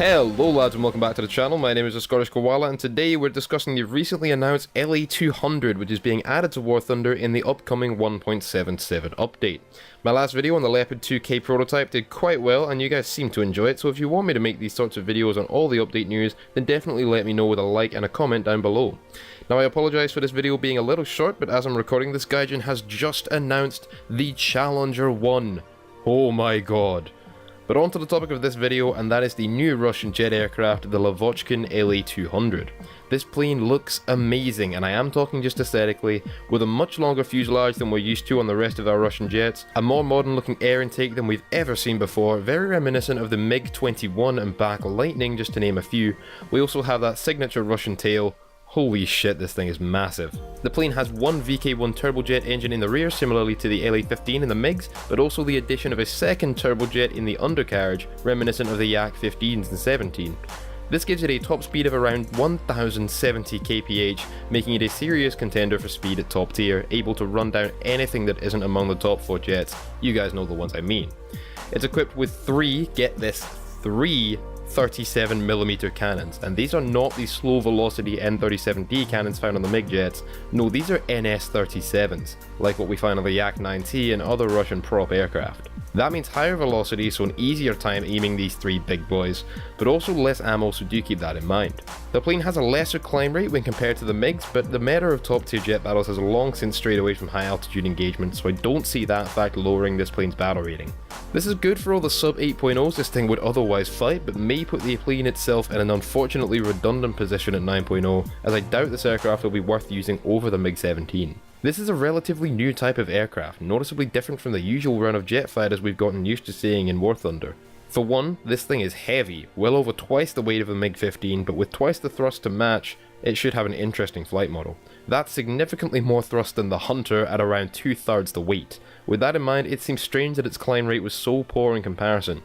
Hello lads and welcome back to the channel. My name is the Scottish Koala and today we're discussing the recently announced La-200, which is being added to War Thunder in the upcoming 1.77 update. My last video on the Leopard 2K prototype did quite well and you guys seem to enjoy it, so if you want me to make these sorts of videos on all the update news, then definitely let me know with a like and a comment down below. Now I apologise for this video being a little short, but as I'm recording this, Gaijin has just announced the Challenger 1. Oh my god. But on to the topic of this video, and that is the new Russian jet aircraft, the La-200 La-200. This plane looks amazing, and I am talking just aesthetically, with a much longer fuselage than we're used to on the rest of our Russian jets, a more modern looking air intake than we've ever seen before, very reminiscent of the MiG-21 and BAC Lightning, just to name a few. We also have that signature Russian tail. Holy shit, this thing is massive. The plane has one VK1 turbojet engine in the rear, similarly to the LA-15 in the MiGs, but also the addition of a second turbojet in the undercarriage, reminiscent of the Yak-15s and 17. This gives it a top speed of around 1070 kph, making it a serious contender for speed at top tier, able to run down anything that isn't among the top 4 jets. You guys know the ones I mean. It's equipped with three 37mm cannons, and these are not the slow velocity N37D cannons found on the MiG jets. No, these are NS37s, like what we find on the Yak-9T and other Russian prop aircraft. That means higher velocity, so an easier time aiming these three big boys, but also less ammo, so do keep that in mind. The plane has a lesser climb rate when compared to the MiGs, but the meta of top tier jet battles has long since strayed away from high altitude engagement, so I don't see that fact lowering this plane's battle rating. This is good for all the sub 8.0s this thing would otherwise fight, but may put the plane itself in an unfortunately redundant position at 9.0, as I doubt this aircraft will be worth using over the MiG-17. This is a relatively new type of aircraft, noticeably different from the usual run of jet fighters we've gotten used to seeing in War Thunder. For one, this thing is heavy, well over twice the weight of a MiG-15, but with twice the thrust to match, it should have an interesting flight model. That's significantly more thrust than the Hunter at around 2/3 the weight. With that in mind, it seems strange that its climb rate was so poor in comparison.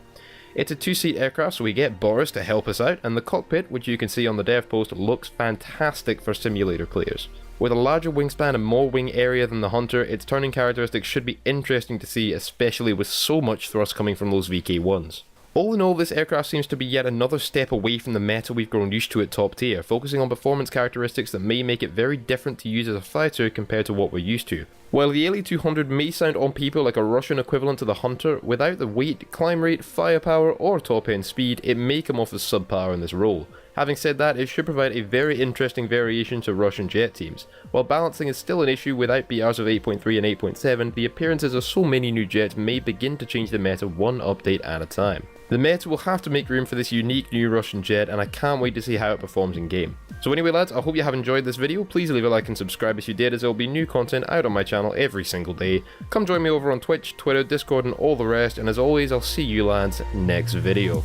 It's a 2-seat aircraft, so we get Boris to help us out, and the cockpit, which you can see on the dev post, looks fantastic for simulator players. With a larger wingspan and more wing area than the Hunter, its turning characteristics should be interesting to see, especially with so much thrust coming from those VK1s. All in all, this aircraft seems to be yet another step away from the meta we've grown used to at top tier, focusing on performance characteristics that may make it very different to use as a fighter compared to what we're used to. While the La-200 may sound on paper like a Russian equivalent to the Hunter, without the weight, climb rate, firepower, or top end speed, it may come off as subpar in this role. Having said that, it should provide a very interesting variation to Russian jet teams. While balancing is still an issue without BRs of 8.3 and 8.7, the appearances of so many new jets may begin to change the meta one update at a time. The meta will have to make room for this unique new Russian jet, and I can't wait to see how it performs in game. So anyway lads, I hope you have enjoyed this video. Please leave a like and subscribe if you did, as there will be new content out on my channel every single day. Come join me over on Twitch, Twitter, Discord and all the rest, and as always I'll see you lads next video.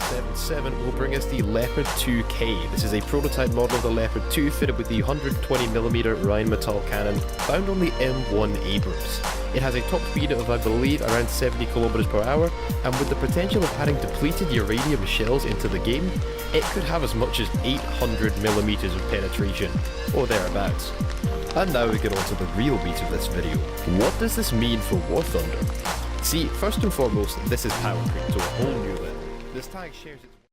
1.77 will bring us the Leopard 2K. This is a prototype model of the Leopard 2 fitted with the 120mm Rheinmetall cannon found on the M1 Abrams. It has a top speed of, I believe, around 70 km/h, and with the potential of adding depleted uranium shells into the game, it could have as much as 800mm of penetration, or thereabouts. And now we get on to the real meat of this video. What does this mean for War Thunder? See, first and foremost, this is power creep to a whole new level. This tag shares its